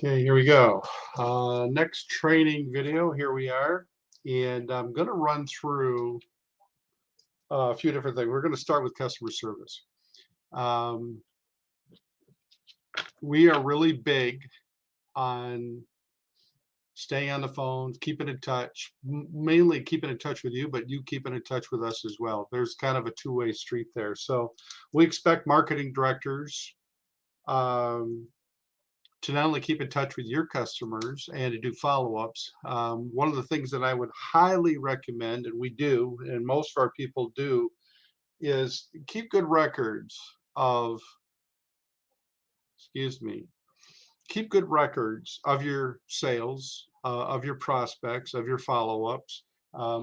Okay, here we go. Next training video, here we are. And I'm going to run through a few different things. We're going to start with customer service. Um, we are really big on staying on the phones, keeping in touch, mainly keeping in touch with you, but you keeping in touch with us as well. There's kind of a two-way street there. So we expect marketing directors um, to not only keep in touch with your customers and to do follow-ups. One of the things that I would highly recommend, and we do, and most of our people do, is keep good records of, excuse me, keep good records of your sales, of your prospects, of your follow-ups.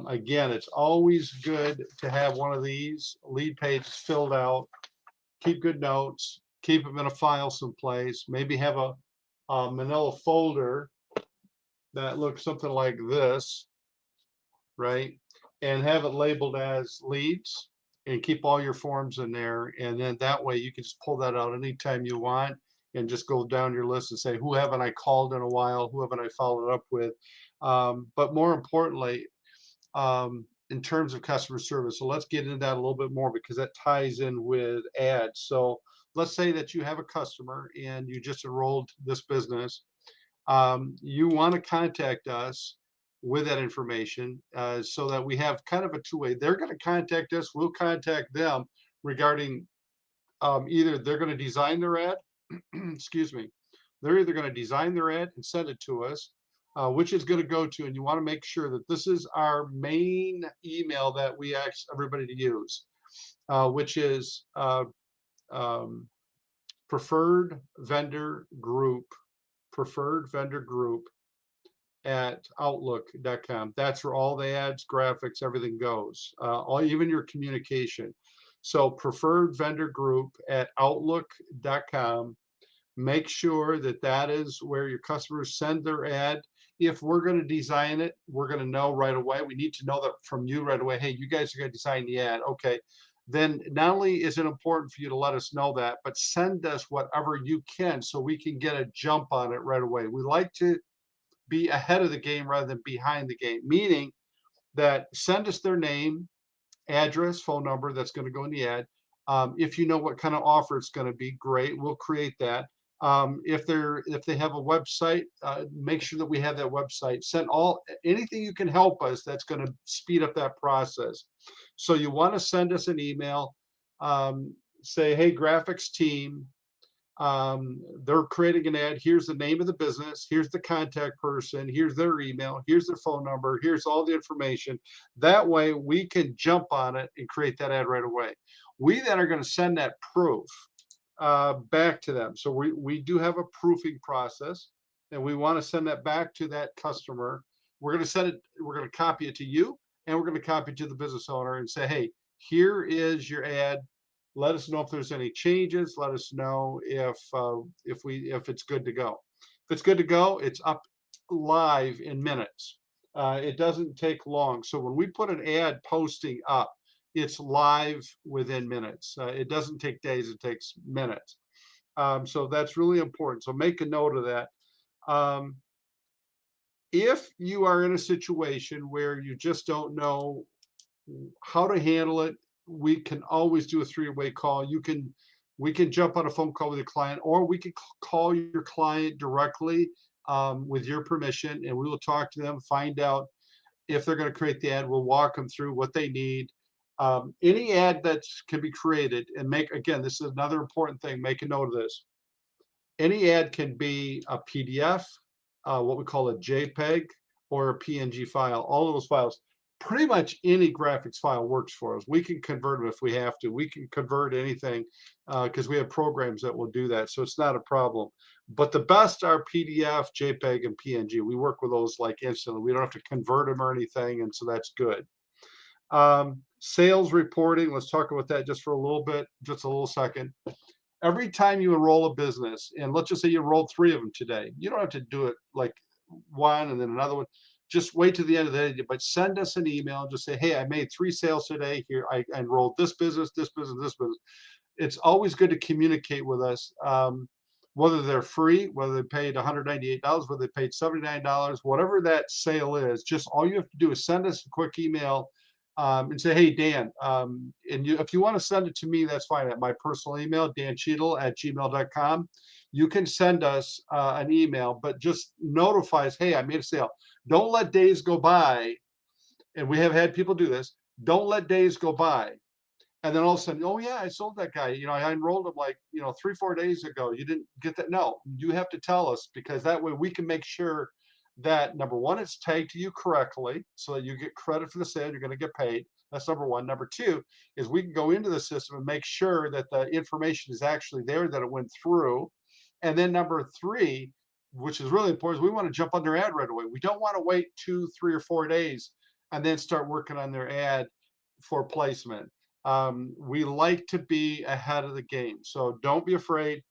Again, it's always good to have one of these lead pages filled out. Keep good notes, keep them in a file someplace, maybe have a manila folder that looks something like this, right? And have it labeled as leads and keep all your forms in there. And then that way you can just pull that out anytime you want and just go down your list and say, who haven't I called in a while? Who haven't I followed up with? But more importantly, in terms of customer service, so let's get into that a little bit more because that ties in with ads. So let's say that you have a customer and you just enrolled this business. You want to contact us with that information so that we have kind of a two-way. They're going to contact us, we'll contact them regarding either they're going to design their ad, excuse me, they're either going to design their ad and send it to us, which is going to go to, and you want to make sure that this is our main email that we ask everybody to use, which is um, preferred vendor group at outlook.com. That's where all the ads, graphics, everything goes, even your communication. So preferred vendor group at outlook.com. Make sure that that is where your customers send their ad. If we're going to design it, we're going to know right away. We need to know that from you right away. Hey, you guys are going to design the ad. Okay. Then not only is it important for you to let us know that, but send us whatever you can so we can get a jump on it right away. We like to be ahead of the game rather than behind the game, meaning that send us their name, address, phone number that's going to go in the ad. If you know what kind of offer it's going to be, great. We'll create that. If they have a website, make sure that we have that website. Send anything you can help us that's going to speed up that process. So you want to send us an email, say, hey, graphics team, they're creating an ad. Here's the name of the business. Here's the contact person. Here's their email. Here's their phone number. Here's all the information. That way we can jump on it and create that ad right away. We then are going to send that proof back to them. So we do have a proofing process, and we want to send that back to that customer. We're going to send it. We're going to copy it to you, and we're going to copy it to the business owner and say, hey, here is your ad. Let us know if there's any changes. Let us know if it's good to go. If it's good to go, it's up live in minutes. It doesn't take long. So when we put an ad posting up, it's live within minutes. It doesn't take days, it takes minutes. So that's really important. So make a note of that. If you are in a situation where you just don't know how to handle it, we can always do a three-way call. We can jump on a phone call with a client, or we can call your client directly with your permission, and we will talk to them, find out if they're going to create the ad. We'll walk them through what they need. Any ad that can be created, and again, this is another important thing, make a note of this. Any ad can be a PDF, what we call a JPEG, or a PNG file. All of those files, pretty much any graphics file works for us. We can convert them if we have to. We can convert anything because we have programs that will do that. So it's not a problem. But the best are PDF, JPEG, and PNG. We work with those like instantly. We don't have to convert them or anything, and so that's good. Sales reporting, let's talk about that just for a little bit, just a little second. Every time you enroll a business, and let's just say you enrolled 3 of them today, you don't have to do it like one and then another one. Just wait to the end of the day, but send us an email and just say, hey, I made 3 sales today. Here, I enrolled this business, this business, this business. It's always good to communicate with us. whether they're free, whether they paid $198, whether they paid $79, whatever that sale is, just all you have to do is send us a quick email and say, hey, Dan, and if you want to send it to me, that's fine at my personal email, dancheadle@gmail.com. You can send us an email, but just notify us, hey, I made a sale. Don't let days go by, and we have had people do this. Don't let days go by and then all of a sudden, oh yeah, I sold that guy. I enrolled him like 3-4 days ago. You didn't get that? No, you have to tell us, because that way we can make sure that number one, it's tagged to you correctly so that you get credit for the sale. You're going to get paid. That's number one. Number two is we can go into the system and make sure that the information is actually there, that it went through. And then number three, which is really important, is we want to jump on their ad right away. We don't want to wait 2, 3, or 4 days and then start working on their ad for placement. We like to be ahead of the game. So don't be afraid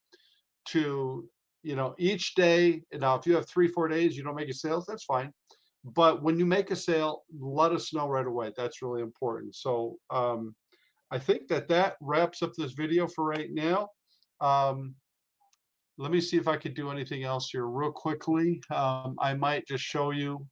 to, each day. Now, if you have 3, 4 days, you don't make a sales, that's fine. But when you make a sale, let us know right away. That's really important. So I think that wraps up this video for right now. Let me see if I could do anything else here real quickly. I might just show you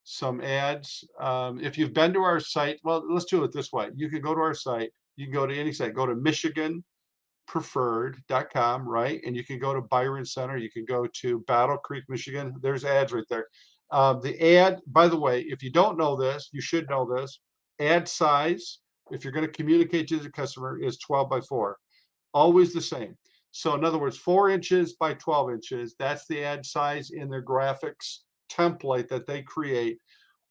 some ads. If you've been to our site, well, let's do it this way. You can go to our site. You can go to any site. Go to MichiganPreferred.com, right? And you can go to Byron Center. You can go to Battle Creek, Michigan. There's ads right there. The ad, by the way, if you don't know this, you should know this. Ad size, if you're going to communicate to the customer, is 12 by 4. Always the same. So in other words, 4 inches by 12 inches, that's the ad size in their graphics template that they create.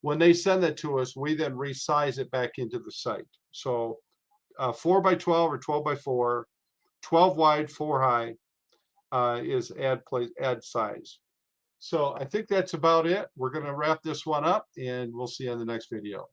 When they send that to us, we then resize it back into the site. So 4 by 12 or 12 by 4, 12 wide, 4 high is ad size. So I think that's about it. We're going to wrap this one up, and we'll see you on the next video.